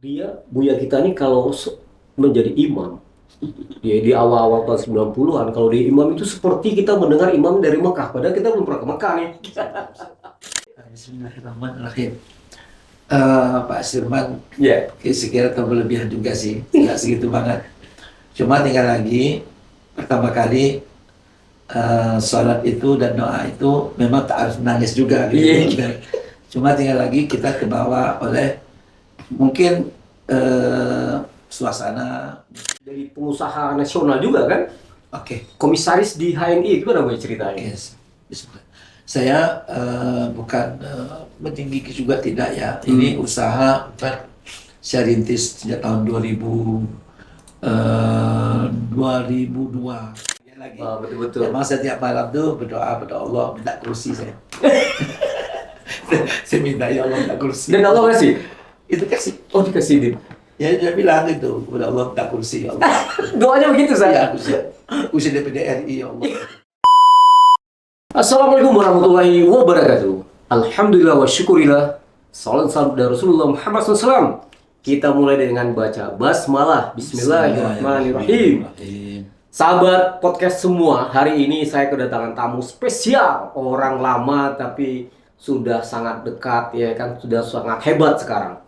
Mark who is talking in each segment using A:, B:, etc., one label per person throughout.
A: Buya kita nih kalau menjadi imam, dia di awal-awal tahun 90-an, kalau dia imam itu seperti kita mendengar imam dari Mekah, padahal kita belum pernah ke Mekah nih.
B: Bismillahirrahmanirrahim. Pak Sirman,
A: Ya.
B: sekira berlebihan juga sih, nggak segitu banget. Cuma tinggal lagi, pertama kali sholat itu dan doa itu memang tak harus menangis juga gitu.
A: Iya.
B: Cuma tinggal lagi kita kebawa oleh mungkin suasana.
A: Jadi pengusaha nasional juga kan,
B: Oke.
A: komisaris di HNI, itu kan apa ceritanya?
B: Yes. Bismillah. Saya bukan mentinggi juga tidak ya. Ini usaha saya rintis sejak tahun 2002. Ya lagi.
A: Betul-betul.
B: Memang setiap malam tuh berdoa pada Allah minta kursi saya. Saya minta ya Allah minta kursi.
A: Dan Allah kasih?
B: Itu kasih.
A: Oh, dikasih dia.
B: Ya dia bilang gitu kepada Allah minta kursi ya Allah.
A: Doanya begitu
B: Ya
A: saya.
B: kursi DPD RI ya Allah.
A: Assalamualaikum warahmatullahi wabarakatuh. Alhamdulillah wa syukurillah. Salam salam dari Rasulullah Muhammad SAW. Kita mulai dengan baca basmalah. Bismillahirrahmanirrahim. Sahabat podcast semua, hari ini saya kedatangan tamu spesial. Orang lama tapi sudah sangat dekat, ya kan, sudah sangat hebat sekarang.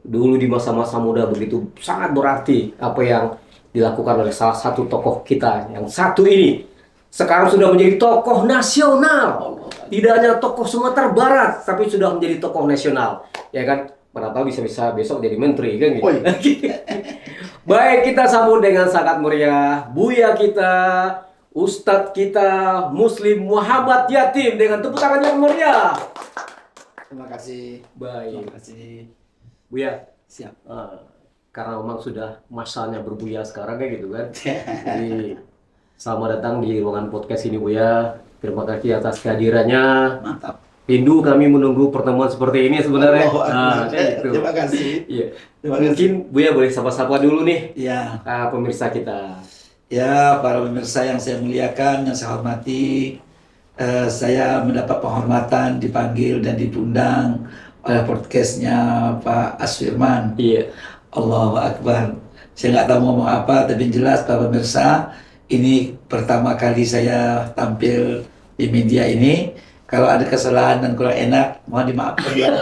A: Dulu di masa-masa muda begitu sangat berarti apa yang dilakukan oleh salah satu tokoh kita yang satu ini. Sekarang sudah menjadi tokoh nasional. Tidak hanya tokoh Sumatera Barat, tapi sudah menjadi tokoh nasional. Ya kan? Mana tahu bisa-bisa besok jadi menteri kan gitu.
B: Oh, iya.
A: Baik, kita sambut dengan sangat meriah Buya kita, Ustadz kita, Muslim Muhammad Yatim, dengan tepuk tangan yang meriah.
B: Terima kasih.
A: Baik,
B: Terima kasih.
A: Buya.
B: Siap.
A: Karena memang sudah masanya berbuya sekarang kayak gitu kan. Jadi selamat datang di ruangan podcast ini Buya. Terima kasih atas kehadirannya.
B: Mantap.
A: Rindu kami menunggu pertemuan seperti ini sebenarnya. Kayak gitu.
B: Terima kasih.
A: Iya.
B: Terima kasih.
A: Mungkin Buya boleh sapa-sapa dulu nih
B: Ya,
A: pemirsa kita.
B: ya para pemirsa yang saya muliakan, yang saya hormati, saya mendapat penghormatan dipanggil dan diundang oleh podcastnya Pak Asfirman.
A: Iya.
B: Allahu Akbar. Saya nggak tahu ngomong apa, tapi yang jelas para pemirsa, ini pertama kali saya tampil di media ini. Kalau ada kesalahan dan kurang enak, mohon dimaafkan ya.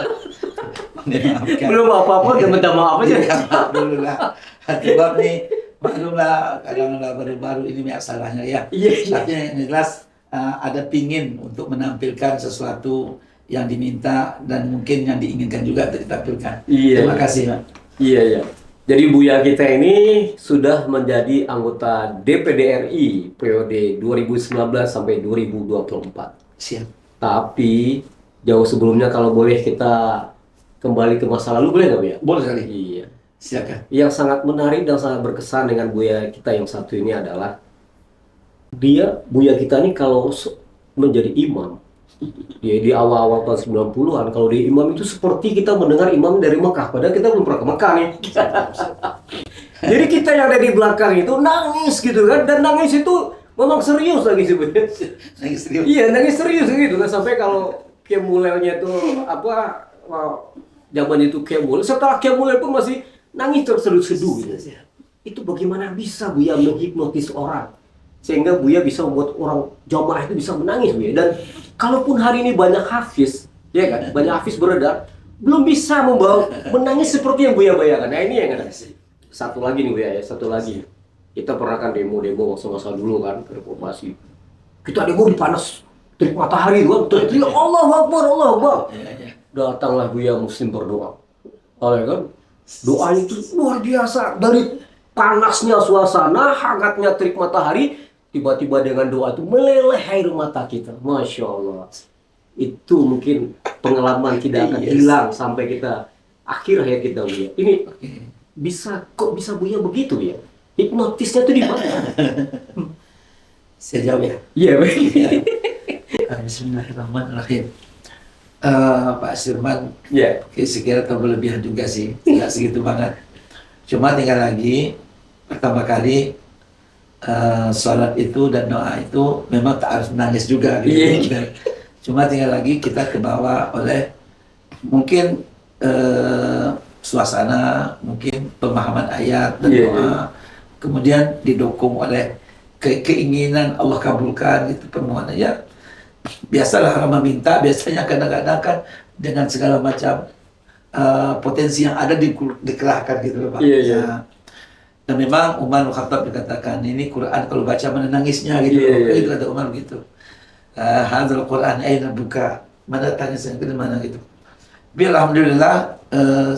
B: Mohon dimaafkan.
A: Belum apa-apa, udah minta maaf aja.
B: Ya, maaf dulu lah. Sebab nih, maklumlah kadang-kadang baru-baru ini banyak salahnya ya.
A: Iya.
B: Tapi yang jelas ada pingin untuk menampilkan sesuatu yang diminta dan mungkin yang diinginkan juga untuk ditampilkan.
A: Iya.
B: Terima kasih, Pak.
A: Iya, iya. Jadi Buya kita ini sudah menjadi anggota DPD RI periode 2019 sampai 2024.
B: Siap.
A: Tapi jauh sebelumnya kalau boleh kita kembali ke masa lalu, boleh nggak Buya?
B: Boleh sekali.
A: Iya.
B: Silakan.
A: Yang sangat menarik dan sangat berkesan dengan Buya kita yang satu ini adalah Buya kita ini kalau menjadi imam, dia di awal-awal tahun 90-an, kalau dia imam itu seperti kita mendengar imam dari Mekah, padahal kita belum pernah ke Mekah nih. Jadi kita yang ada di belakang itu nangis gitu kan, dan nangis itu memang serius lagi sebenarnya.
B: Nangis serius.
A: Iya, nangis serius gitu kan, sampai kalau Kemulelnya itu zaman itu Kemul, setelah Kemulel pun masih nangis terseduh-seduh gitu. Itu bagaimana bisa Buya menghipnotis orang sehingga Buya bisa membuat orang jamaah itu bisa menangis Buya. Dan kalaupun hari ini banyak hafiz, ya kan, banyak hafiz beredar, belum bisa membawa menangis seperti yang Buya bayangkan. Nah ini yang ada. Satu lagi nih Buya ya, satu lagi. Kita pernah kan demo masa-masa dulu kan, reformasi. Kita demo di panas terik matahari itu kan, teriak Allahu Akbar, Allahu Akbar. Datanglah Buya Muslim berdoa. Oleh kan, doanya itu luar biasa. Dari panasnya suasana, hangatnya terik matahari, tiba-tiba dengan doa itu meleleh air mata kita. Masya Allah. Itu mungkin pengalaman tidak akan hilang sampai kita akhir hayat kita Buya. Ini kok bisa Buya begitu ya? Hipnotisnya tuh di mana?
B: Saya jawab ya.
A: Iya, baik.
B: Bismillahirrahmanirrahim. Pak Sirman,
A: Iya.
B: sekira berlebihan juga sih, nggak segitu banget. Cuma tinggal lagi, pertama kali sholat itu dan doa itu memang tak harus menangis juga gitu.
A: Iya.
B: Cuma tinggal lagi kita kebawa oleh mungkin suasana, mungkin pemahaman ayat dan
A: Iya,
B: doa,
A: iya.
B: kemudian didukung oleh keinginan Allah kabulkan itu permohonan ya. Biasalah orang meminta, biasanya kadang-kadang kan dengan segala macam potensi yang ada dikerahkan gitu loh Pak.
A: Iya, iya.
B: Ya. Dan memang Umar bin Khattab dikatakan ini Quran kalau baca menangisnya gitu
A: Iya,
B: loh.
A: iya,
B: Itu
A: iya.
B: kata Umar gitu. Hadzal Quran aina buka, mana tangis yang ke mana gitu. Tapi alhamdulillah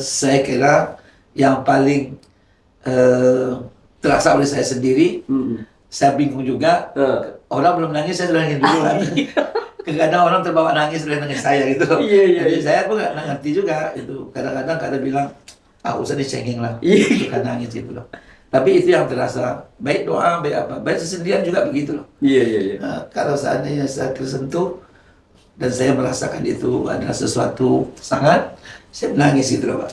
B: saya kira yang paling terasa oleh saya sendiri,
A: Mm-mm.
B: saya bingung juga. Orang belum nangis, saya sudah nangis duluan. Kadang orang terbawa nangis oleh nangis saya gitu.
A: Iya, iya,
B: Jadi
A: iya.
B: saya pun nggak ngerti juga itu. Kadang-kadang kadang bilang, usah dicengeng lah,
A: Iya.
B: suka nangis gitu loh. Tapi itu yang terasa, baik doa, baik apa, baik sesendirian juga begitu loh.
A: Iya, iya, iya.
B: Kalau seandainya saya tersentuh dan saya merasakan itu adalah sesuatu sangat, saya menangis gitu loh Pak.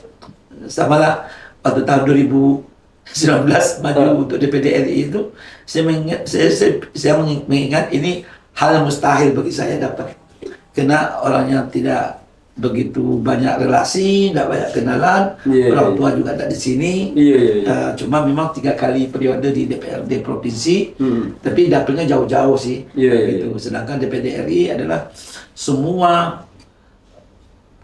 B: Sama lah waktu tahun 2019 maju untuk DPD RI itu, saya mengingat ini hal yang mustahil bagi saya dapat. Karena orangnya tidak begitu banyak relasi, tidak banyak kenalan,
A: Iya,
B: orang
A: iya.
B: tua juga ada di sini.
A: Iya, iya, iya.
B: Cuma memang 3 kali periode di DPRD provinsi,
A: Hmm.
B: tapi dapilnya jauh-jauh sih.
A: Iya, iya,
B: gitu.
A: iya.
B: Sedangkan DPD RI adalah semua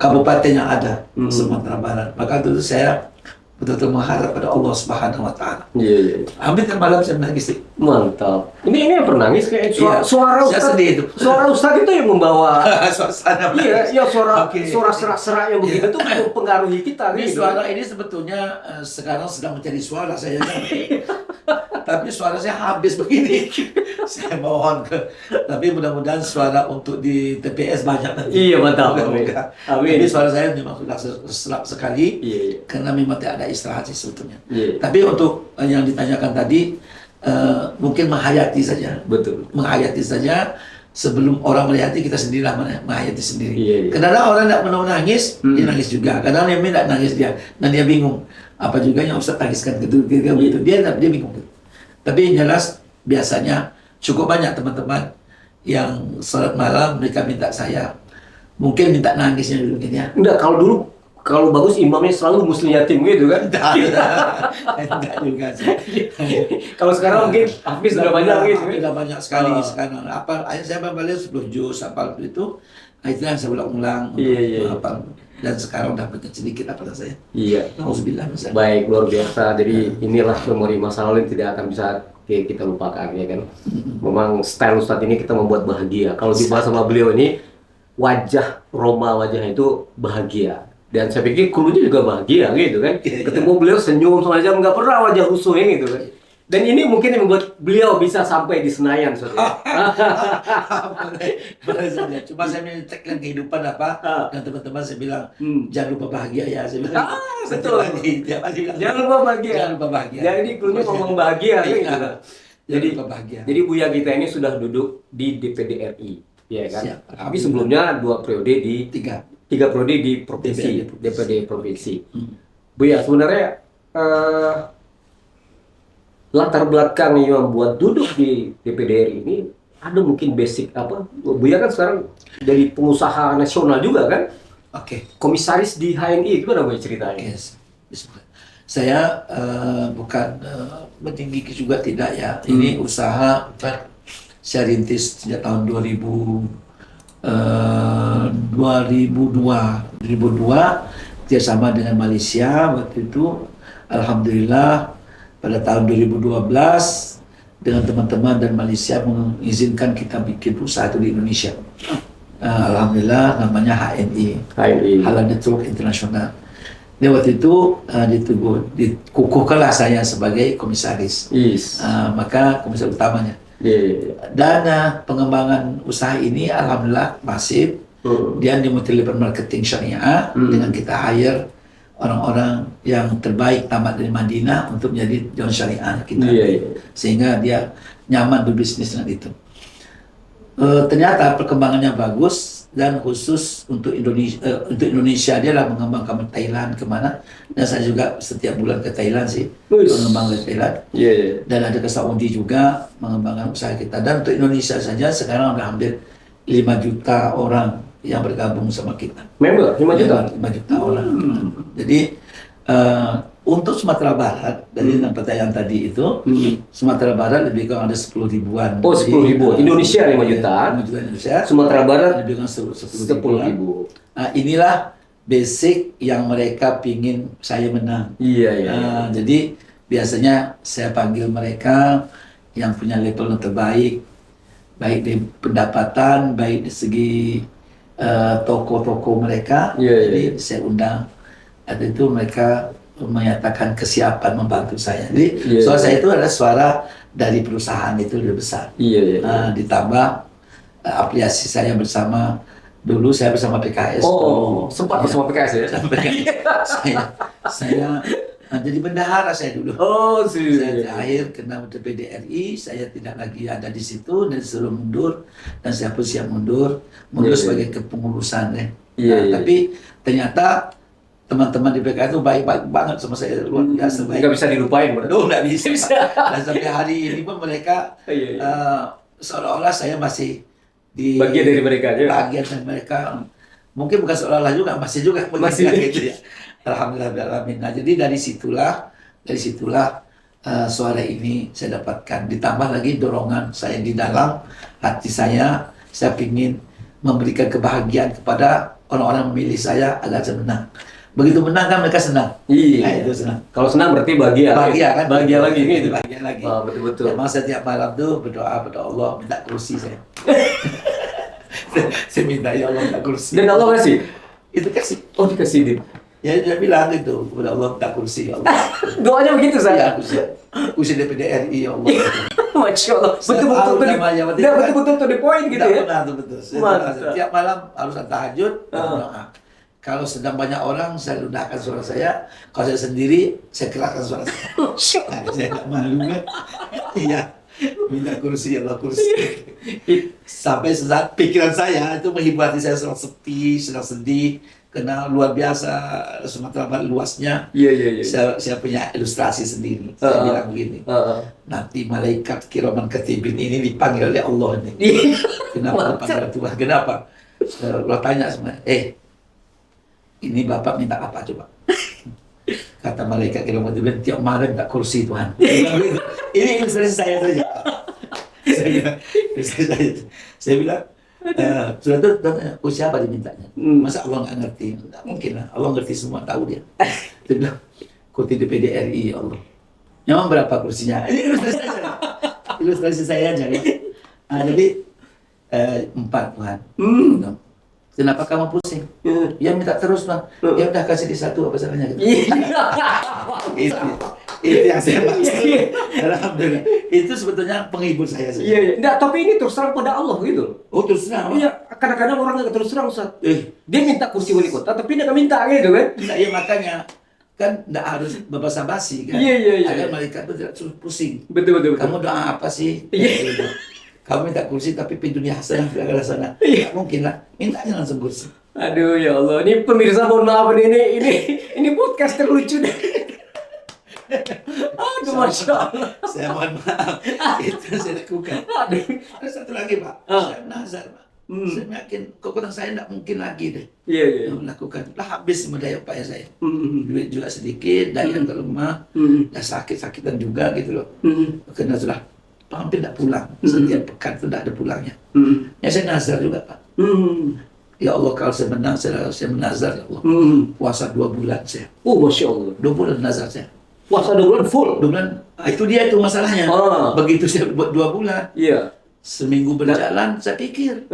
B: kabupaten yang ada Sumatera Barat. Maka itu saya betul-betul mengharap pada Allah Subhanahu wa Ta'ala.
A: Iya, iya.
B: Hampir tiap malam saya menangis sih.
A: Mantap. Ini yang pernangis kayak
B: Iya,
A: suara
B: saya
A: Ustaz.
B: sedih itu.
A: Suara Ustaz itu yang membawa.
B: Suasana
A: Iya, iya suara
B: Oke.
A: suara serak-serak yang begitu tuh mempengaruhi kita
B: Ini
A: gitu.
B: suara ini sebetulnya sekarang sedang mencari suara saya kan. Tapi suara saya habis begini. Saya mohon tapi mudah-mudahan suara untuk di TPS banyak nanti.
A: Iya, mantap.
B: Moga-moga.
A: Amin.
B: Tapi suara saya memang sudah serak sekali.
A: Iya, iya.
B: Karena memang tidak ada istirahat sih sebetulnya.
A: Iya.
B: Tapi untuk yang ditanyakan tadi mungkin menghayati saja.
A: Betul.
B: Menghayati saja sebelum orang melihati kita sendirilah menghayati sendiri.
A: Iya, iya.
B: Kadang-kadang orang tidak mau nangis, dia nangis juga. Kadang dia tidak nangis dia, dan dia bingung apa juga yang Ustaz tangiskan gitu, gitu. Dia bingung. Gitu. Tapi yang jelas biasanya cukup banyak teman-teman yang salat malam mereka minta saya, mungkin minta nangisnya dulu gitu ya.
A: Enggak, kalau bagus imamnya selalu muslim yatim gitu kan.
B: Enggak juga sih.
A: Kalau sekarang mungkin Hafiz sudah banyak gitu.
B: Sudah banyak sekali
A: Oh.
B: sekarang. Apa saya balik 10 juz apa itu. Itu yang saya ulang-ulang
A: Iya, iya.
B: apa. Dan sekarang dapat sedikit apa saya.
A: Iya.
B: Alhamdulillah misalnya.
A: Baik, luar biasa. Jadi inilah memori masa lalu yang tidak akan bisa kita lupakan ya kan. Memang style Ustadz ini kita membuat bahagia. Kalau dibahas sama beliau ini wajah Roma wajahnya itu bahagia. Dan saya pikir krunya juga bahagia gitu kan. Ketemu beliau senyum saja nggak pernah wajah rusuhnya gitu kan. Dan ini mungkin yang membuat beliau bisa sampai di Senayan Ustadz.
B: Boleh saja. Cuma saya mencetakkan kehidupan apa dan teman-teman saya bilang jangan lupa bahagia ya. Saya bilang
A: Betul.
B: Tiap hari bilang,
A: Jangan lupa bahagia.
B: Jangan lupa bahagia.
A: Jadi krunya ngomong bahagia kan gitu kan.
B: Jadi lupa bahagia.
A: Jadi Buya kita ini sudah duduk di DPD RI, ya kan?
B: Siap.
A: Tapi sebelumnya 2 periode di
B: 3.
A: 3 periode di provinsi, DPD provinsi. Buya sebenarnya latar belakang yang membuat duduk di DPD RI ini ada mungkin basic apa? Buya kan sekarang jadi pengusaha nasional juga kan?
B: Oke.
A: Komisaris di HNI itu kan Buya ceritanya?
B: Yes. Bismillah. Saya bukan mentinggi juga tidak ya. Ini usaha saya rintis sejak tahun 2002 kerjasama dengan Malaysia waktu itu. Alhamdulillah pada tahun 2012 dengan teman-teman dan Malaysia mengizinkan kita bikin usaha itu di Indonesia. Alhamdulillah namanya HNI,
A: HNI.
B: Halal Network Internasional. Di waktu itu dikukuhkanlah saya sebagai komisaris.
A: Yes.
B: Maka komisaris utamanya.
A: Yeah.
B: Dan pengembangan usaha ini alhamdulillah masif. Dia di multi-level marketing syariah dengan kita hire orang-orang yang terbaik tamat dari Madinah untuk menjadi John Syariah kita. Sehingga dia nyaman berbisnis dengan itu. Ternyata perkembangannya bagus dan khusus untuk Indonesia dia lah mengembangkan Thailand kemana, dan saya juga setiap bulan ke Thailand sih mengembangkan Thailand. Dan ada ke Saudi juga mengembangkan usaha kita. Dan untuk Indonesia saja sekarang udah hampir 5 juta orang yang bergabung sama kita.
A: Member 5 juta.
B: 5 juta orang. Jadi Untuk Sumatera Barat dari pertanyaan tadi itu, Sumatera Barat lebih kurang ada 10 ribuan.
A: Oh, 10 ribu. Indonesia 5 juta.
B: 5 juta Indonesia.
A: Sumatera Barat
B: lebih kurang 10
A: 10 ribu.
B: Nah, inilah basic yang mereka pingin saya menang.
A: Iya, iya.
B: Jadi biasanya saya panggil mereka yang punya level yang terbaik, baik di pendapatan, baik di segi toko-toko mereka.
A: Iya, iya,
B: Jadi
A: iya.
B: saya undang. Ada itu mereka menyatakan kesiapan membantu saya. Jadi
A: Iya,
B: suara
A: iya.
B: saya itu adalah suara dari perusahaan itu lebih besar.
A: Iya, iya.
B: Ditambah afiliasi saya bersama, dulu saya bersama PKS.
A: Oh, sempat bersama PKS ya?
B: saya jadi bendahara saya dulu.
A: Oh, sih.
B: Saya terakhir kena DPD RI, saya tidak lagi ada di situ dan disuruh mundur, dan saya pun siap mundur
A: Iya, iya.
B: sebagai kepengurusan ya.
A: Iya, iya.
B: Tapi ternyata teman-teman di PKS itu baik-baik banget sama saya, luar biasa baik.
A: Nggak bisa dilupain, Bro.
B: Aduh, nggak bisa. Dan sampai hari ini pun mereka
A: Iya, iya.
B: seolah-olah saya masih di
A: Bagian dari mereka aja.
B: Bagian dari mereka. Mungkin bukan seolah-olah juga, masih juga
A: Masih.
B: gitu ya. Alhamdulillah. Nah, jadi dari situlah suara ini saya dapatkan. Ditambah lagi dorongan saya di dalam hati saya ingin memberikan kebahagiaan kepada orang-orang yang memilih saya agar saya menang. Begitu menang kan mereka senang.
A: Iya.
B: Nah, itu senang.
A: Kalau senang berarti bahagia.
B: Bahagia kan?
A: Bahagia lagi gitu.
B: Bahagia lagi.
A: Oh, betul-betul.
B: Memang setiap malam tuh berdoa pada Allah minta kursi saya. Saya minta ya Allah minta kursi.
A: Dan Allah kasih?
B: Itu kasih.
A: Oh, dikasih, Dit.
B: Ya dia bilang gitu kepada Allah minta kursi ya Allah.
A: Doanya begitu,
B: Ya,
A: saya.
B: kursi DPD RI ya Allah.
A: Masya Allah.
B: Saya
A: Betul-betul
B: tahu
A: tuh
B: namanya,
A: di, betul-betul tuh di poin gitu ya.
B: Benar, betul. Saya
A: Mantap.
B: setiap malam harus ada tahajud dan berdoa. Kalau sedang banyak orang, saya ludahkan suara saya. Kalau saya sendiri, saya kerahkan suara saya. Nah, saya nggak malu kan? Iya. Minta kursi, ya Allah kursi. Sampai saat pikiran saya itu menghibur hati saya sedang sepi, sedang sedih. Karena luar biasa Sumatera Barat luasnya.
A: Iya.
B: Saya punya ilustrasi sendiri. Saya bilang begini. Nanti malaikat kiraman katibin ini dipanggil oleh Allah ini. Kenapa dipanggil Tuhan? Kenapa? Kalau tanya sama, ini Bapak minta apa coba? Kata malaikat kiraman katibin, tiap malam minta kursi Tuhan. Ini ilustrasi saya saja. Saya bilang, sudah itu siapa dimintanya? Masa Allah nggak ngerti? Nggak mungkin lah. Allah ngerti semua, tahu dia. Dia bilang, kursi DPD RI ya Allah. Memang berapa kursinya? Ini ilustrasi saya aja ya. Jadi 4 Tuhan. Kenapa kamu pusing? Ya minta terus Bang. Ya udah kasih di 1 apa salahnya gitu. Itu yang saya maksud. Alhamdulillah. Itu sebetulnya penghibur saya saja.
A: Iya. Nggak, tapi ini terus terang pada Allah gitu.
B: Oh terus terang.
A: Iya, kadang-kadang orang nggak terus terang, Ustaz. Dia minta kursi wali kota, tapi dia nggak minta gitu kan.
B: Nah, ya makanya kan nggak harus basa-basi kan.
A: Iya.
B: Agar malaikat itu tidak suruh pusing.
A: Betul.
B: Kamu doa apa sih?
A: Iya.
B: Kamu minta kursi tapi pintunya hasanah ke sana. Nggak mungkin lah. Mintanya langsung kursi.
A: Aduh ya Allah, ini pemirsa mohon maaf ini podcast terlucu deh. Aduh, Masya Allah.
B: Saya mohon maaf. Itu saya lakukan.
A: Aduh.
B: Ada satu lagi Pak. Saya nazar Pak. Saya yakin kekuatan saya tidak mungkin lagi deh.
A: Iya.
B: Melakukan. Lah habis semua daya upaya saya. Duit juga sedikit, daya ke rumah. Dah sakit-sakitan juga gitu loh. Karena sudah hampir tidak pulang. Setiap pekan itu tidak ada pulangnya. Ya saya nazar juga Pak. Ya Allah kalau saya menang, saya menazar ya Allah. Puasa 2 bulan saya.
A: Oh, Masya Allah.
B: 2 bulan nazar saya.
A: Puasa 2 bulan full.
B: 2 bulan, itu dia itu masalahnya. Begitu saya buat 2 bulan,
A: Iya.
B: seminggu berjalan, saya pikir,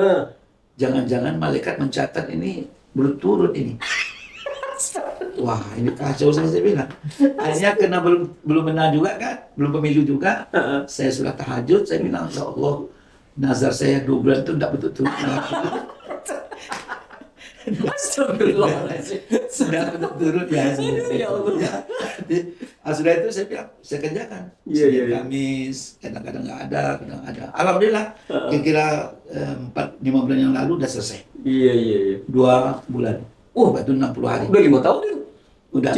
B: jangan-jangan malaikat mencatat ini berturut ini. Wah, ini kacau saya bilang. Akhirnya karena belum menang juga kan, belum pemilu juga, saya sudah tahajud, saya bilang, ya Allah, nazar saya 2 bulan itu tidak betul-betul.
A: Astagfirullahaladzim.
B: Sudah turun ya.
A: Ya Allah.
B: Sudah itu saya bilang, saya kerjakan.
A: Iya.
B: Kamis, kadang-kadang nggak ada, kadang ada. Alhamdulillah, kira-kira 4-5 bulan yang lalu udah selesai.
A: Iya.
B: 2 bulan. Itu 60 hari.
A: Udah 5 tahun itu.
B: Udah.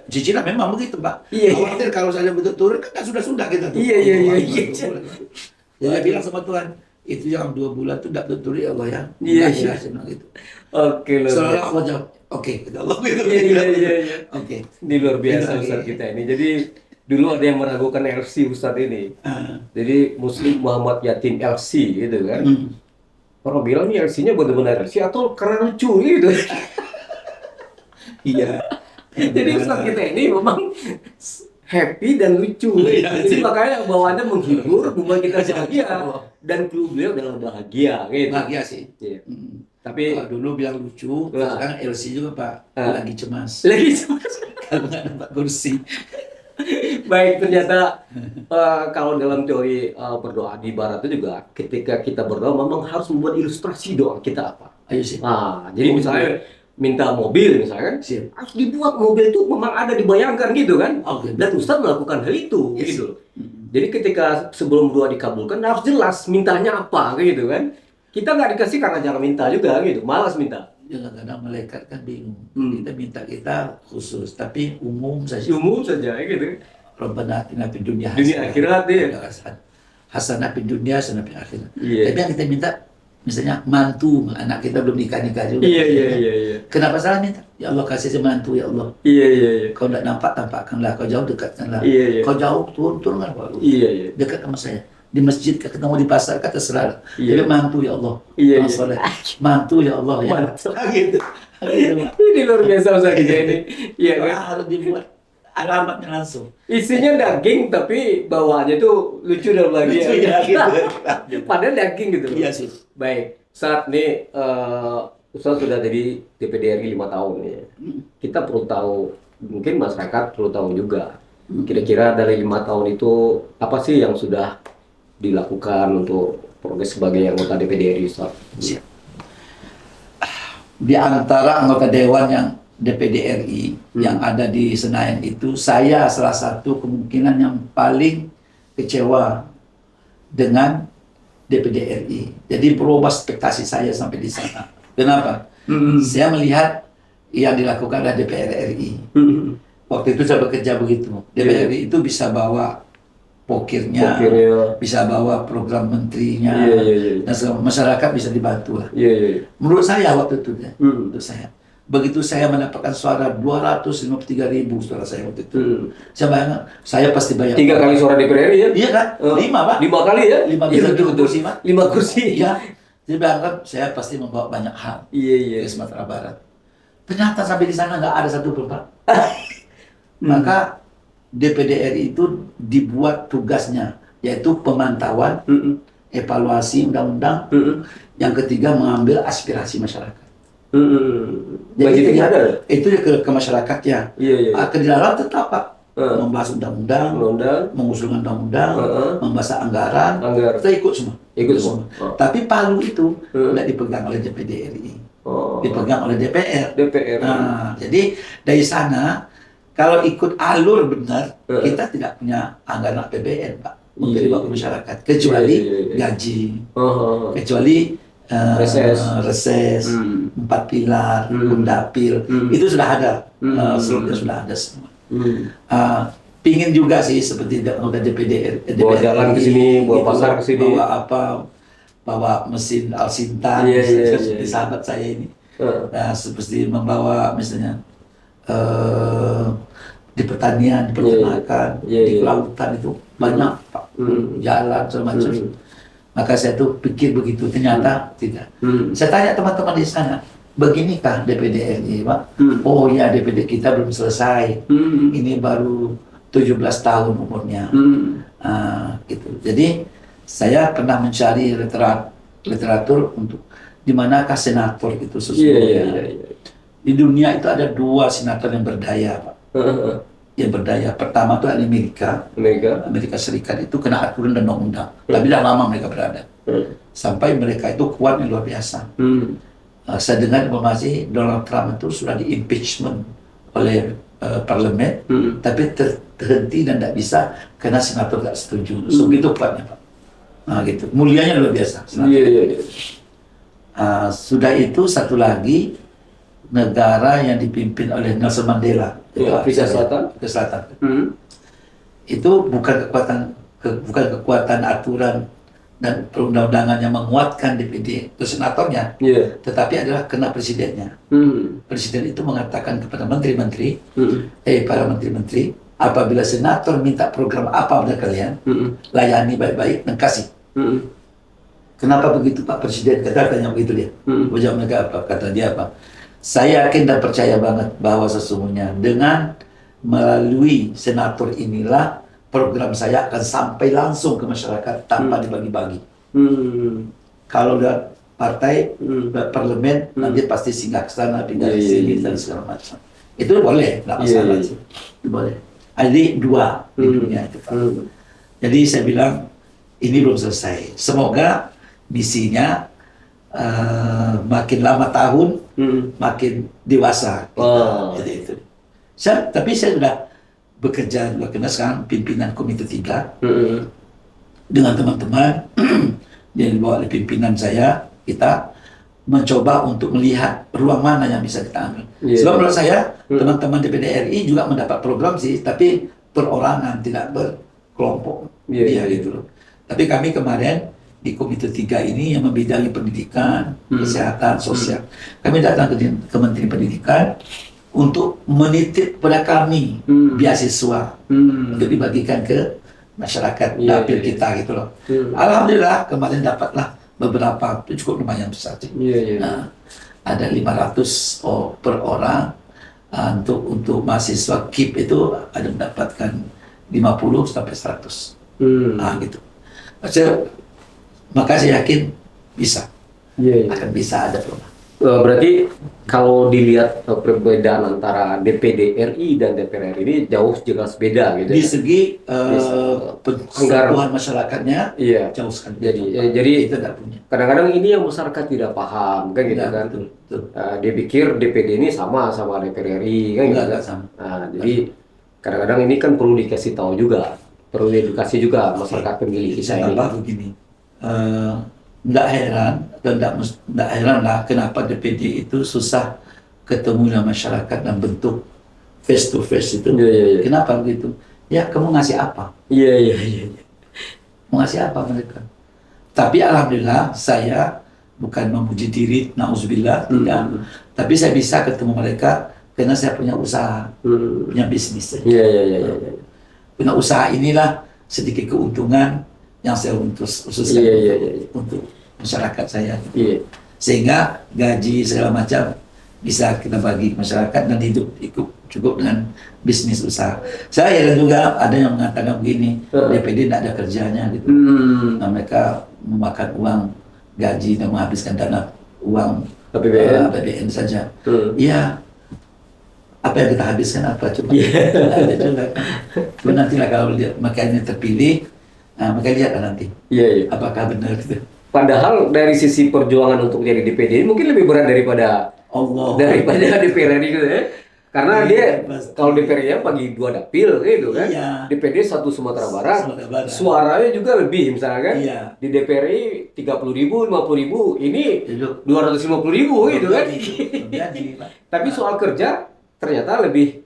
B: Cicilan memang begitu, Pak.
A: Iya.
B: Khawatir kalau saya betul turun kan sudah kita tuh.
A: Iya.
B: Jadi saya bilang sama Tuhan, itu yang 2 bulan tuh tidak betul ya Allah ya.
A: Iya.
B: Saya bilang gitu.
A: Oke loh.
B: Seolah Allah jawab, Oke, kata Allah gitu.
A: Iya.
B: Oke.
A: Ini luar biasa
B: Oke.
A: Ustadz kita ini. Jadi dulu ada yang meragukan LC Ustadz ini.
B: Ah.
A: Jadi Muslim Muhammad Yatim LC gitu kan.
B: Hmm.
A: Orang bilang ini LC-nya benar-benar LC atau karena lucu gitu.
B: Iya.
A: Jadi Ustadz kita ini memang happy dan lucu.
B: Iya,
A: Jadi
B: sih.
A: makanya bawaannya menghibur, membuat kita bahagia. Dan clue beliau adalah bahagia gitu.
B: Bahagia sih.
A: Iya.
B: Hmm.
A: Tapi
B: Kalau dulu bilang lucu,
A: Ah.
B: sekarang LC juga Pak,
A: Ah.
B: lagi cemas.
A: lagi
B: Kalau nggak dapat kursi.
A: baik, ternyata kalau dalam teori berdoa di barat itu juga ketika kita berdoa memang harus membuat ilustrasi doa kita apa.
B: Ayo sih.
A: Jadi misalnya minta mobil misalkan,
B: Siap.
A: harus dibuat mobil itu memang ada dibayangkan gitu kan.
B: Oke.
A: Dan Ustadz melakukan hal itu
B: Yes.
A: gitu. Jadi ketika sebelum doa dikabulkan harus jelas mintanya apa gitu kan. Kita nggak dikasih karena jangan minta juga gitu, malas minta.
B: Jangan kadang malaikat kan bingung.
A: Hmm.
B: Kita minta kita khusus, tapi umum saja.
A: Umum saja gitu.
B: Rabbana atina fid dunya
A: Dunia akhirat, iya.
B: hasanah fid dunya hasanah fil akhirat.
A: Iya.
B: Tapi yang kita minta misalnya mantu, anak kita belum nikah juga.
A: Iya.
B: Kenapa salah minta? Ya Allah kasih saya mantu ya Allah.
A: Iya.
B: Kau tidak nampak tampakkanlah, kau jauh dekatkanlah.
A: Iya.
B: Kau jauh turunkan baru.
A: Iya.
B: Dekat sama saya. Di masjid ketemu di pasar kata terserah.
A: Iya.
B: Tapi mantu ya Allah.
A: Iya.
B: Orang soleh. Mantu ya Allah ya.
A: Mantu.
B: Gitu. Gitu.
A: Ini luar biasa Ustaz kita ini. Iya kan?
B: Harus dibuat alamatnya langsung.
A: Isinya daging tapi bawaannya tuh lucu dan bahagia.
B: Lucu ya, gitu.
A: Padahal daging gitu.
B: Iya sih.
A: Baik, saat ini Ustaz sudah jadi DPD RI 5 tahun ya. Kita perlu tahu, mungkin masyarakat perlu tahu juga. Kira-kira dari 5 tahun itu apa sih yang sudah dilakukan untuk progres sebagai anggota DPD RI Ustaz?
B: Siap. Di antara anggota dewan yang DPD RI yang ada di Senayan itu, saya salah satu kemungkinan yang paling kecewa dengan DPD RI. Jadi berubah ekspektasi saya sampai di sana. Kenapa? Saya melihat yang dilakukan oleh DPR RI. Waktu itu saya bekerja begitu. DPR RI itu bisa bawa pokirnya, bisa bawa program menterinya, dan masyarakat bisa dibantu lah. Menurut saya waktu itu, untuk saya. Begitu saya mendapatkan suara 253.000 suara saya waktu itu. Saya bayangkan, saya pasti bayar.
A: 3 kali suara DPR RI ya?
B: Iya kan? 5 Pak.
A: 5 kali ya?
B: 5
A: Iya,
B: bisa kursi Pak.
A: 5 kursi.
B: Iya. Jadi bayangkan, saya pasti membawa banyak hal
A: Iya.
B: ke Sumatera Barat. Ternyata sampai di sana nggak ada satu pun Pak. Maka DPD RI itu dibuat tugasnya, yaitu pemantauan, evaluasi undang-undang, yang ketiga mengambil aspirasi masyarakat. Jadi
A: Budgetnya ada?
B: itu ke masyarakat ya.
A: Iya.
B: Ke di dalam tetap Pak, membahas undang-undang, mengusulkan undang-undang, membahas anggaran, kita ikut semua.
A: Ikut semua.
B: Tapi palu itu tidak dipegang oleh DPD RI, dipegang oleh DPR. Nah, jadi dari sana kalau ikut alur benar, kita tidak punya anggaran APBN Pak untuk dibawa ke masyarakat, kecuali gaji, kecuali reses, 4 pilar, undapil, itu sudah ada, seluruhnya sudah ada semua. Pingin juga sih seperti anggota DPD,
A: bawa jalan ke sini, bawa pasar ke sini,
B: bawa apa, bawa mesin Alsintan, seperti sahabat saya ini, seperti membawa misalnya di pertanian, di peternakan, di kelautan itu banyak Pak, jalan semacam. Maka saya tuh pikir begitu, ternyata tidak. Saya tanya teman-teman di sana, beginikah DPD RI Pak? Oh ya, DPD kita belum selesai, ini baru 17 tahun umurnya. Gitu. Jadi saya pernah mencari literatur untuk di manakah senator itu sesungguhnya. Di dunia itu ada 2 senator yang berdaya Pak. Yang berdaya. Pertama itu Amerika Serikat itu kena aturan dan undang-undang. Tapi dah lama mereka berada. Sampai mereka itu kuat yang luar biasa. Saya dengar informasi Donald Trump itu sudah di impeachment oleh parlemen, tapi terhenti dan tidak bisa karena senator tidak setuju. So gitu kuatnya Pak. Nah gitu. Mulianya luar biasa. Sudah itu satu lagi negara yang dipimpin oleh Nelson Mandela,
A: Afrika Selatan.
B: Itu bukan kekuatan aturan dan perundang-undangan yang menguatkan DPD itu senatornya,
A: Iya.
B: tetapi adalah kena presidennya. Presiden itu mengatakan kepada menteri-menteri, para menteri-menteri, apabila senator minta program apa pada kalian, layani baik-baik dan kasih. Kenapa begitu Pak Presiden? Katanya begitu dia. Jawab mereka apa? Kata dia apa? Saya yakin dan percaya banget bahwa sesungguhnya dengan melalui senator inilah program saya akan sampai langsung ke masyarakat tanpa dibagi-bagi. Kalau udah partai, parlemen, nanti pasti singgah ke sana, pindah ke sini, dan segala macam. Itu boleh, nggak masalah sih. Itu boleh. Jadi dua di dunia itu Pak. Jadi saya bilang, ini belum selesai. Semoga misinya makin lama tahun, makin dewasa. Jadi itu. Tapi saya sudah bekerja juga karena sekarang pimpinan Komite 3 dengan teman-teman yang dibawa oleh pimpinan saya, kita mencoba untuk melihat ruang mana yang bisa kita ambil. Sebab menurut saya teman-teman DPD RI juga mendapat program sih, tapi perorangan, tidak berkelompok. Gitu loh. Tapi kami kemarin di Komite 3 ini yang membidangi pendidikan, kesehatan, sosial, kami datang ke Kementerian Pendidikan untuk menitip pada kami beasiswa untuk dibagikan ke masyarakat dapil kita gitu loh. Alhamdulillah kemarin dapatlah beberapa, cukup lumayan besar sih. Nah, ada 500 per orang untuk mahasiswa KIP itu ada mendapatkan 50 sampai 100. Nah gitu. Maka saya yakin bisa. Akan bisa ada perubahan.
A: Berarti kalau dilihat perbedaan antara DPD RI dan DPR RI ini jauh jelas beda gitu.
B: Di segi pensentuhan masyarakatnya, jauh sekali.
A: Jadi
B: itu tidak punya.
A: Kadang-kadang ini yang masyarakat tidak paham kan gitu kan.
B: Betul.
A: Dia pikir DPD ini sama DPR RI kan gitu.
B: Enggak sama.
A: Jadi kadang-kadang ini kan perlu dikasih tahu juga, perlu edukasi juga masyarakat pemilih kita ini.
B: Begini. Nggak heran atau nggak heran lah kenapa DPD itu susah ketemu dengan masyarakat dan bentuk face to face itu. Kenapa begitu? Ya kamu ngasih apa? Mau ngasih apa mereka? Tapi alhamdulillah saya bukan memuji diri, nauzubillah, tidak. Tapi saya bisa ketemu mereka karena saya punya usaha, punya bisnis. Punya usaha inilah sedikit keuntungan yang saya khususkan untuk masyarakat saya. Sehingga gaji segala macam bisa kita bagi ke masyarakat dan hidup cukup dengan bisnis usaha. Saya heran juga ada yang mengatakan begini, DPD tidak ada kerjanya gitu. Nah, mereka memakan uang gaji dan menghabiskan dana uang APBN saja. Iya. Apa yang kita habiskan apa coba? Ada juga kan. Cuma nantilah kalau makanya terpilih, maka lihatlah nanti. Apakah benar itu?
A: Padahal dari sisi perjuangan untuk jadi DPD mungkin lebih berat daripada DPR RI gitu ya. Karena dia kalau DPR RI bagi 2 dapil gitu kan. DPD 1 Sumatera Barat. Suaranya juga lebih misalnya kan. Di DPR RI 30.000, 50.000, ini 250.000 gitu kan. Tapi soal kerja ternyata lebih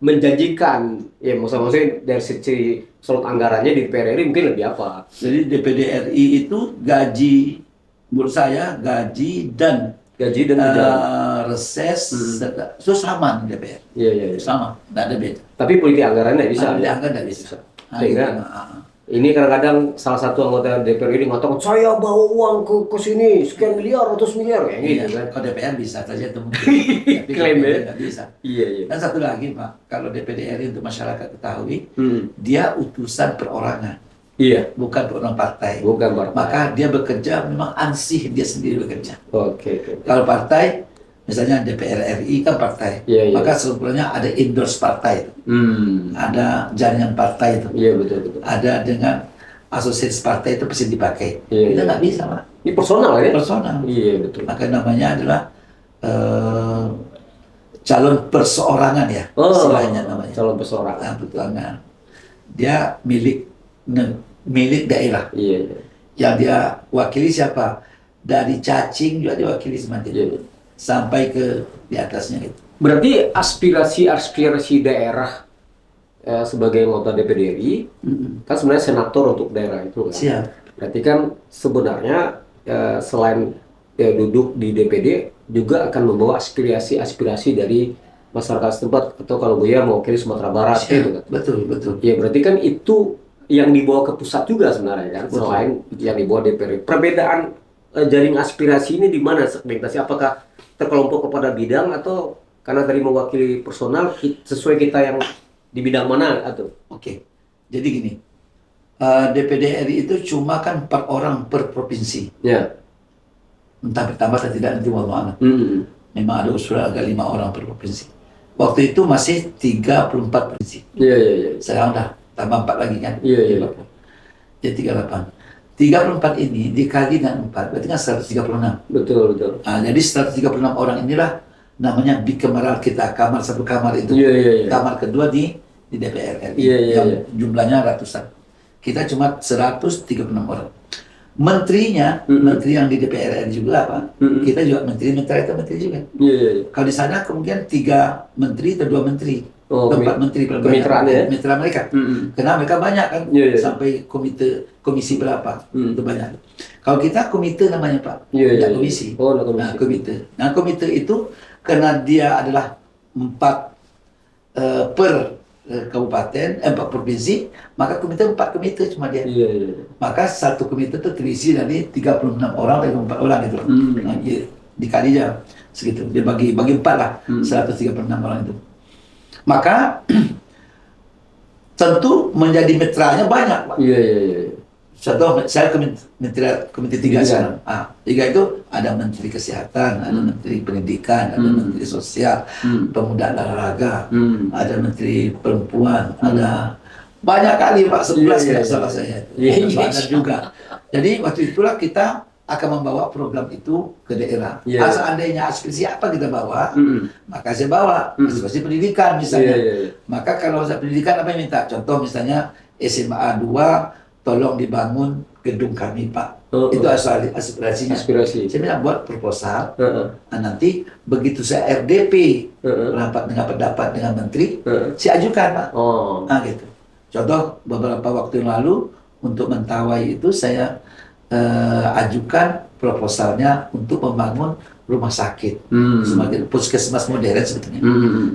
A: menjanjikan ya, maksudnya dari sisi slot anggarannya di DPR RI mungkin lebih apa?
B: Jadi DPD RI itu gaji, menurut saya gaji dan reses itu sama di DPR. Sama, tidak ada beda.
A: Tapi politik anggarannya bisa.
B: Tidak bisa.
A: Ini kadang-kadang salah satu anggota DPR ini mengatakan saya bawa uang ke sini sekian miliar, ratus miliar kayak gitu kan.
B: Kalau DPR bisa saja itu mungkin. Tapi
A: klaim ya.
B: Nggak bisa. Dan satu lagi Pak, kalau DPD RI untuk masyarakat ketahui, dia utusan perorangan. Bukan orang partai. Maka dia bekerja memang ansih dia sendiri bekerja. Kalau partai, misalnya DPR RI kan partai, maka sebetulnya ada endorse partai, ada jaringan partai itu,
A: betul.
B: ada dengan asosiasi partai itu pasti dipakai. Kita nggak bisa Pak.
A: Ini personal ya?
B: Personal.
A: Betul.
B: Maka namanya adalah calon perseorangan ya, istilahnya namanya.
A: Calon perseorangan.
B: Perseorangan. Dia milik daerah. Yang dia wakili siapa? Dari cacing juga diwakili semangat sampai ke di atasnya gitu.
A: Berarti aspirasi daerah sebagai anggota DPD RI, kan sebenarnya senator untuk daerah itu kan.
B: Siap.
A: Berarti kan sebenarnya selain duduk di DPD juga akan membawa aspirasi dari masyarakat setempat, atau kalau Buya mewakili Sumatera Barat gitu kan.
B: Betul, betul.
A: Ya berarti kan itu yang dibawa ke pusat juga sebenarnya kan,
B: Betul.
A: selain yang dibawa DPR. Perbedaan jaring aspirasi ini di mana segmentasi? Apakah terkelompok kepada bidang, atau karena tadi mewakili personal sesuai kita yang di bidang mana atau?
B: Oke. Jadi gini, DPD RI itu cuma kan 4 orang per provinsi.
A: Ya.
B: Entah bertambah atau tidak nanti mohon maaf. Memang ada usulan agak 5 orang per provinsi. Waktu itu masih 34 provinsi.
A: Iya.
B: Sekarang udah tambah 4 lagi kan?
A: Iya.
B: Jadi 38. 34 ini dikali dengan 4, berarti kan 136.
A: Betul.
B: Nah, jadi 136 orang inilah namanya bikemeral kita, kamar satu kamar itu.
A: Iya.
B: Kamar kedua di DPR RI
A: Iya.
B: yang jumlahnya ratusan. Kita cuma 136 orang. Menterinya, menteri yang di DPR RI juga apa? Kita juga menteri itu menteri juga.
A: Iya.
B: Kalau di sana kemudian 3 menteri atau 2 menteri.
A: Oh,
B: 4 menteri
A: kemitraan ya?
B: mitra mereka. Karena mereka banyak kan,
A: Iya.
B: sampai komisi berapa, itu banyak. Kalau kita komite namanya Pak,
A: Iya.
B: tidak komisi.
A: Oh, tidak komisi.
B: Nah, komite. Nah, komite itu karena dia adalah 4 per kabupaten, 4 provinsi, maka komite 4 komite cuma dia.
A: Iya.
B: Maka satu komite itu terisi dari 36 orang, dari 4 orang gitu. Nah, dikali aja segitu. Dia bagi 4 lah, 136 orang itu. Maka tentu menjadi mitranya banyak, Pak.
A: Iya.
B: Contoh, saya komite 3 sekarang. 3 itu ada menteri kesehatan, ada menteri pendidikan, ada menteri sosial, pemuda dan olahraga, ada menteri perempuan, ada banyak kali Pak, 11 kalau salah saya. Banyak juga. Jadi waktu itulah kita akan membawa program itu ke daerah. Seandainya aspirasi apa kita bawa, maka saya bawa aspirasi pendidikan misalnya. Maka kalau saya pendidikan apa yang minta? Contoh misalnya SMA 2 tolong dibangun gedung kami Pak. Itu aspirasinya. Saya bilang buat proposal. Nanti begitu saya RDP rapat dengan pendapat dengan menteri, saya ajukan Pak. Nah gitu. Contoh beberapa waktu yang lalu untuk Mentawai itu saya ajukan proposalnya untuk membangun rumah sakit, semakin puskesmas modern sebetulnya.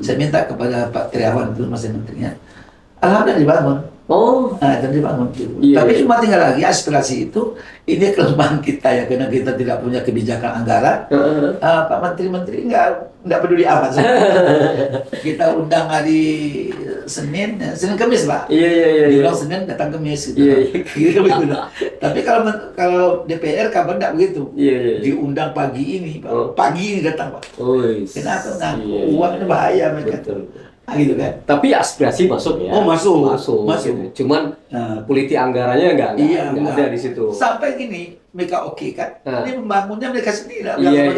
B: Saya minta kepada Pak Triawan itu masih menterinya, alhamdulillah dibangun. Dan dibangun. Tapi cuma tinggal lagi aspirasi itu, ini kelemahan kita ya, karena kita tidak punya kebijakan anggaran. Pak Menteri-Menteri nggak peduli amat. Kita undang hari Senin Kamis Pak. Diulang Senin datang Kamis gitu. Gitu. Tapi kalau DPR kabar nggak begitu. Diundang pagi ini, Pak. Pagi ini datang Pak. Kenapa? Nah, uangnya bahaya mereka. Gitu kan.
A: Tapi aspirasi masuk ya.
B: Masuk.
A: Cuman politik anggarannya nggak ada di situ.
B: Sampai gini, mereka oke kan? Ini membangunnya mereka sendiri.
A: Iya,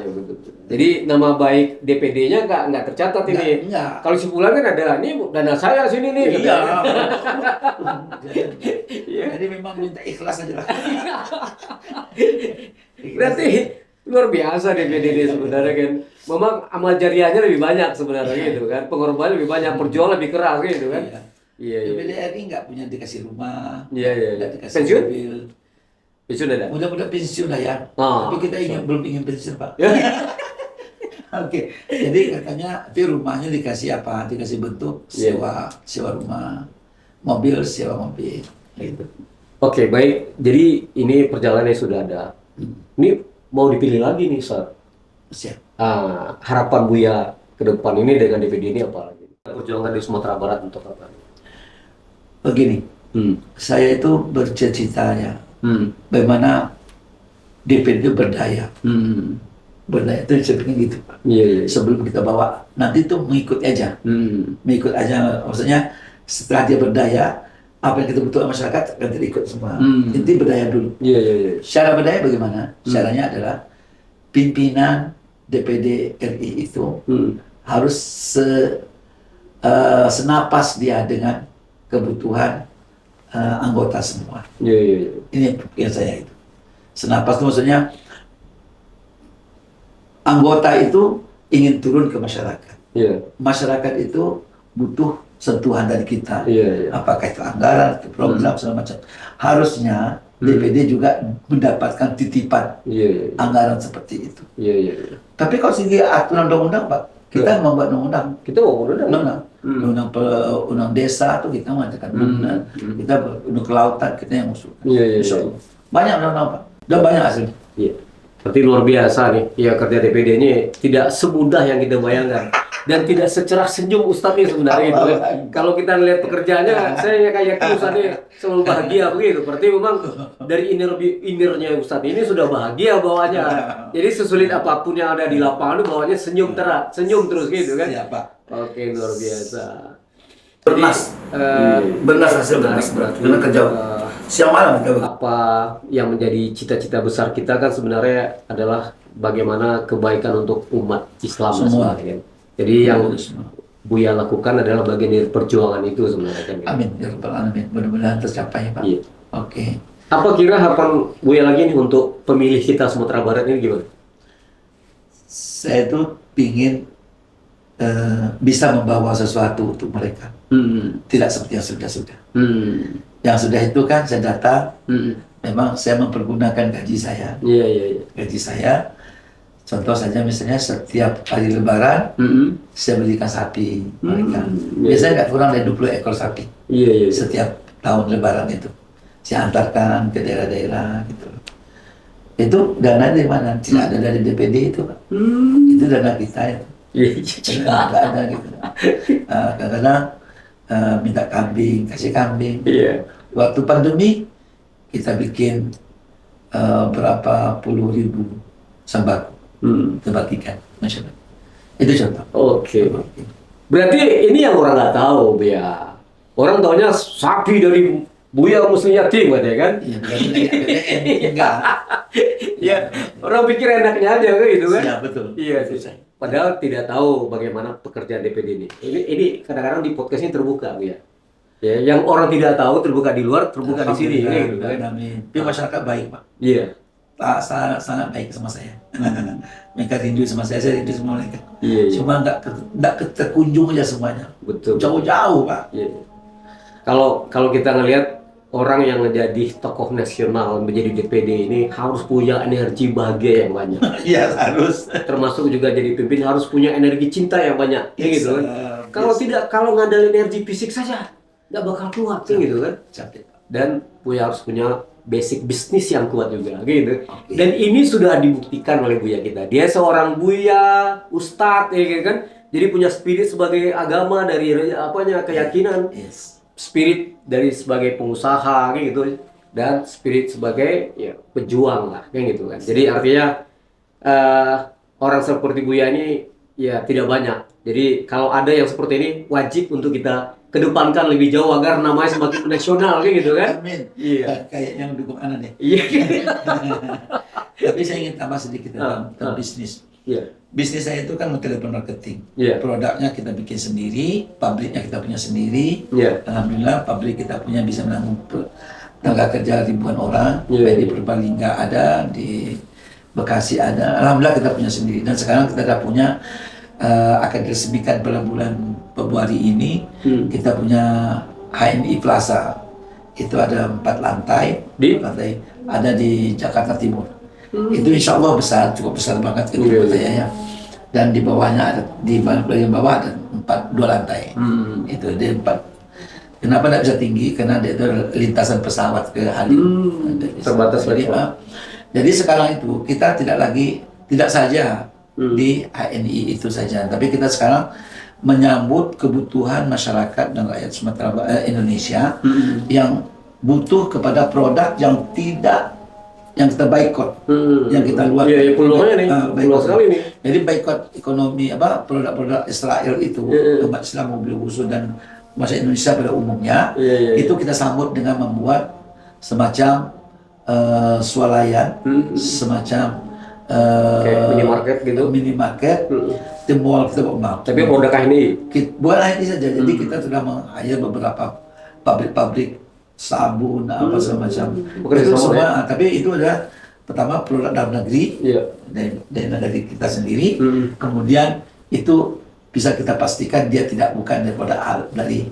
A: betul. Jadi nama baik DPD-nya nggak tercatat ini. Kalau sebulan kan ada, ini dana saya sini nih.
B: Jadi memang minta ikhlas aja lah.
A: Berarti luar biasa DPD ini sebenarnya kan. Memang amal jariahnya lebih banyak sebenarnya gitu kan. Pengorbanan lebih banyak, perjuangan lebih keras gitu kan.
B: DPD RI nggak punya dikasih rumah.
A: Iya.
B: Dikasih
A: Pensiun?
B: mobil.
A: Pensiun ada?
B: Mudah-mudahan pensiun lah ya. Tapi kita belum ingin pensiun Pak. Oke. Jadi katanya, tapi rumahnya dikasih apa? Dikasih bentuk sewa rumah, mobil sewa mobil. Gitu.
A: Oke, baik. Jadi ini perjalanannya sudah ada. Ini mau dipilih lagi nih, Sir.
B: Siap.
A: Harapan Buya ke depan ini dengan DPD ini apa lagi? Perjuangan di Sumatera Barat untuk apa?
B: Begini, saya itu bercita-cita ya, bagaimana DPD berdaya. Berdaya itu saya pikir gitu Pak. Sebelum kita bawa, nanti itu mengikut aja. Mengikut aja, maksudnya setelah dia berdaya, apa yang kita butuhkan masyarakat akan terikut semua. Inti berdaya dulu. Cara berdaya bagaimana? Caranya adalah pimpinan DPD RI itu harus senapas dia dengan kebutuhan anggota semua. Ini yang saya itu. Senapas itu maksudnya anggota itu ingin turun ke masyarakat. Masyarakat itu butuh sentuhan dari kita.
A: Iya.
B: Apakah itu anggaran, itu program, segala macam. Harusnya DPD juga mendapatkan titipan
A: Iya.
B: anggaran seperti itu.
A: Iya.
B: Tapi kalau segi aturan undang-undang, Pak, kita membuat undang-undang.
A: Kita mau udah.
B: Undang desa tuh kita mengatakan undang, kita undang kelautan kita yang usulkan.
A: Iya.
B: Insya Allah. Banyak undang-undang, Pak. Dan banyak hasilnya.
A: Iya. Berarti luar biasa nih. Ya, kerja DPD ini tidak semudah yang kita bayangkan dan tidak secerah senyum Ustadz ini sebenarnya gitu kan. Kalau kita lihat pekerjaannya, saya kayak yakin Ustadz ini selalu bahagia begitu. Berarti memang dari innernya Ustadz ini sudah bahagia bawaannya. Jadi sesulit apapun yang ada di lapangan itu bawaannya senyum terus gitu kan.
B: Iya, Pak.
A: Oke, luar biasa.
B: Bernas. Bernas hasil bernas. Benar kerja. Siang malam kita bekerja.
A: Apa yang menjadi cita-cita besar kita kan sebenarnya adalah bagaimana kebaikan untuk umat Islam
B: Semua.
A: sebenarnya. Jadi yang Buya lakukan adalah bagian dari perjuangan itu sebenarnya kan.
B: Amin, ya Rabbal Alamin. Mudah-mudahan tercapai, Pak.
A: Iya.
B: Oke.
A: Apa kira harapan Buya lagi nih untuk pemilih kita Sumatera Barat ini gimana?
B: Saya tuh pingin bisa membawa sesuatu untuk mereka. Tidak seperti yang sudah-sudah. Yang sudah itu kan saya datang, memang saya mempergunakan gaji saya.
A: Iya.
B: Gaji saya, contoh saja misalnya setiap hari Lebaran, saya belikan sapi mereka. Biasanya nggak kurang dari 20 ekor sapi.
A: Iya.
B: Setiap tahun Lebaran itu. Saya antarkan ke daerah-daerah gitu. Itu dana dari mana? Tidak ada dari DPD itu, Pak. Itu dana kita ya.
A: Iya.
B: Nggak ada gitu. Kadang-kadang minta kambing, kasih kambing.
A: Iya.
B: Waktu pandemi kita bikin berapa puluh ribu sembako kita bagikan masyarakat. Itu contoh.
A: Oke. Berarti ini yang orang nggak tahu, Buya. Orang taunya sapi dari Buya Muslim Yatim katanya kan?
B: Iya, enggak.
A: Ya, orang pikir enaknya aja gitu kan?
B: Iya, betul.
A: Iya sih. Padahal tidak tahu bagaimana pekerjaan DPD ini. Ini kadang-kadang di podcast ini terbuka, Buya. Ya, yang orang tidak tahu terbuka di luar, terbuka di sini, gitu kan?
B: Amin. Tapi masyarakat baik, Pak.
A: Iya.
B: Sangat baik sama saya. Mereka rindu sama saya rindu sama mereka.
A: Iya.
B: Cuma nggak terkunjung aja semuanya.
A: Betul.
B: Jauh-jauh, Pak.
A: Iya. Kalau kita ngelihat orang yang menjadi tokoh nasional menjadi DPD ini harus punya energi bahagia yang banyak.
B: Iya, harus.
A: Termasuk juga jadi pimpin harus punya energi cinta yang banyak, ya gitu kan? Kalau ngandalin energi fisik saja nggak bakal kuat, ya gitu kan? Dan Buya harus punya basic bisnis yang kuat juga, gitu. Dan ini sudah dibuktikan oleh Buya kita. Dia seorang Buya, ustadz, ya gitu kan? Jadi punya spirit sebagai agama dari keyakinan. Spirit dari sebagai pengusaha kayak gitu dan spirit sebagai ya pejuang lah kayak gitu kan. Jadi artinya orang seperti Buya ini ya tidak banyak. Jadi kalau ada yang seperti ini wajib untuk kita kedepankan lebih jauh agar namanya semakin nasional kayak gitu kan.
B: Amin.
A: Iya.
B: Kayak yang dukung anak nih.
A: Iya.
B: Tapi saya ingin tambah sedikit tentang bisnis.
A: Iya.
B: Bisnis saya itu kan telepon marketing.
A: Iya.
B: Produknya kita bikin sendiri, pabriknya kita punya sendiri.
A: Iya.
B: Alhamdulillah pabrik kita punya bisa menampung tenaga kerja ribuan orang.
A: Iya.
B: Di Purbalingga ada, di Bekasi ada. Alhamdulillah kita punya sendiri. Dan sekarang kita sudah punya akan diresmikan pada bulan Februari ini. Kita punya HNI Plaza. Itu ada 4 lantai. Ada di Jakarta Timur. Itu insya Allah besar, cukup besar banget itu saya ya. Dan di bawahnya ada di bagian bawah ada 2 lantai. Itu di 4. Kenapa tidak bisa tinggi? Karena dia itu lintasan pesawat ke Halim.
A: Terbatas lagi.
B: Jadi sekarang itu kita tidak saja di HNI itu saja, tapi kita sekarang menyambut kebutuhan masyarakat dan rakyat Sumatera Indonesia yang butuh kepada produk yang kita boikot, yang kita luar.
A: Iya, peluangnya nih, peluang sekali nih.
B: Jadi boikot ekonomi produk-produk Israel itu, umat Islam mobil khusus dan masyarakat Indonesia pada umumnya, itu kita sambut dengan membuat semacam swalayan, semacam
A: kayak minimarket gitu.
B: Minimarket, di mall kita bangun.
A: Tapi produknya ini
B: Bukan ini saja, jadi kita sudah meng-hire beberapa pabrik-pabrik sabun apa semacam itu semua, tapi itu adalah pertama produk dalam negeri dari negeri kita sendiri, kemudian itu bisa kita pastikan dia tidak bukan daripada dari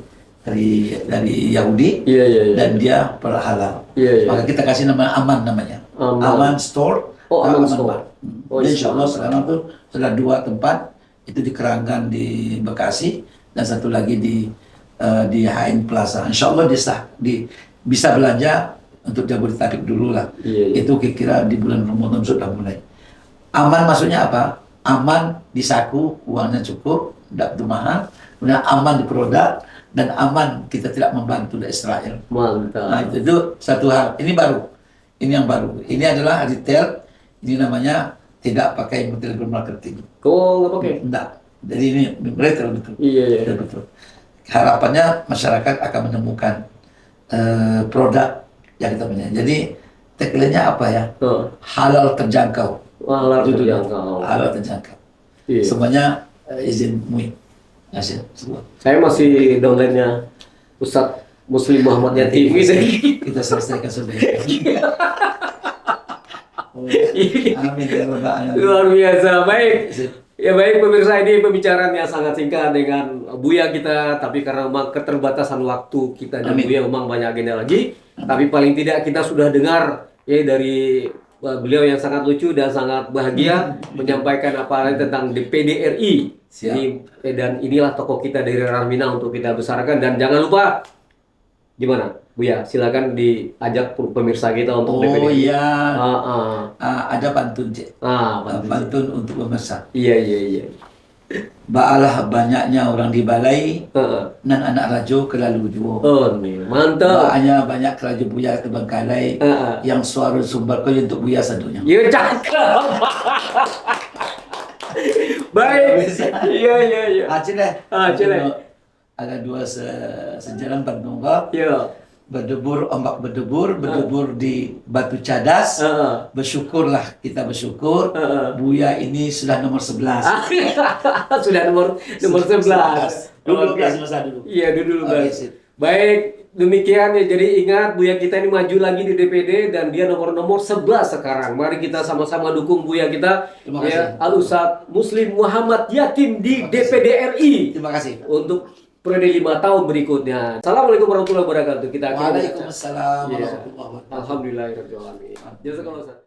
B: Yahudi,
A: Iya, iya, iya.
B: dan dia halal.
A: Iya, iya.
B: Maka kita kasih nama Aman namanya.
A: Aman.
B: Store.
A: Oh, Aman
B: Bar.
A: Store. Oh,
B: Dan insya Allah
A: insya
B: sekarang tuh sudah 2 tempat, itu di Keranggan di Bekasi dan satu lagi di HN Plaza. Insya Allah bisa belanja untuk Jabodetabek dulu lah.
A: Iya, iya.
B: Itu kira-kira di bulan Ramadan sudah mulai. Aman maksudnya apa? Aman di saku, uangnya cukup, tidak begitu mahal. Kemudian aman di produk, dan aman kita tidak membantu dari Israel.
A: Mantap.
B: Nah, itu satu hal. Ini baru. Ini yang baru. Ini adalah retail. Ini namanya tidak pakai multi-level marketing.
A: Kok nggak pakai?
B: Enggak. Jadi ini retail betul.
A: Iya, iya.
B: Retail betul. Harapannya masyarakat akan menemukan produk yang kita punya. Jadi tagline-nya apa ya?
A: Oh.
B: Halal terjangkau.
A: Halal
B: Judulnya.
A: terjangkau.
B: Halal terjangkau.
A: Iya.
B: Semuanya izin MUI. Hasil semua.
A: Saya masih downline-nya Ustadz Muslim Muhammad Yatim.
B: Kita selesaikan sudah. Amin ya Rabbal Alamin.
A: Luar biasa. Baik. Ya baik pemirsa, ini pembicaraan yang sangat singkat dengan Buya kita, tapi karena memang keterbatasan waktu kita dan
B: Amin.
A: Buya memang banyak agenda lagi, tapi paling tidak kita sudah dengar ya dari beliau yang sangat lucu dan sangat bahagia menyampaikan apa tentang DPD RI.
B: Siap.
A: Jadi, dan inilah tokoh kita dari Rahmina untuk kita besarkan, dan jangan lupa gimana Buya, silakan diajak pemirsa kita untuk DPD.
B: Oh iya. Ada pantun, Cik.
A: Pantun.
B: Pantun untuk pemirsa.
A: Iya, iya, iya.
B: Baalah banyaknya orang di balai, nan anak rajo kelalu juo.
A: Oh nih, mantap.
B: Baaknya banyak kelaju Buya ke Bengkalai, yang suara sumber kau untuk Buya sadunya.
A: Ya cakep. Baik. Iya, iya, iya.
B: Aceh deh.
A: Aceh deh.
B: Ada 2 sejalan pantun kau.
A: Iya.
B: Berdebur, ombak berdebur di batu cadas. Bersyukurlah, kita bersyukur. Buya ini sudah nomor 11.
A: Sudah nomor 11.
B: Dulu masa dulu.
A: Iya, dulu
B: Oke,
A: guys.
B: sip.
A: Baik, demikian ya. Jadi ingat Buya kita ini maju lagi di DPD dan dia nomor 11 sekarang. Mari kita sama-sama dukung Buya kita.
B: Terima
A: Ya,
B: kasih.
A: Al-Ustadz Muslim Muhammad Yatim di
B: Terima kasih.
A: DPD RI.
B: Terima kasih.
A: Untuk periode 5 tahun berikutnya. Assalamualaikum warahmatullahi wabarakatuh. Kita akhiri.
B: Waalaikumsalam
A: Iya.
B: warahmatullahi wabarakatuh.
A: Alhamdulillahirabbil alamin. Jazakallahu khairan.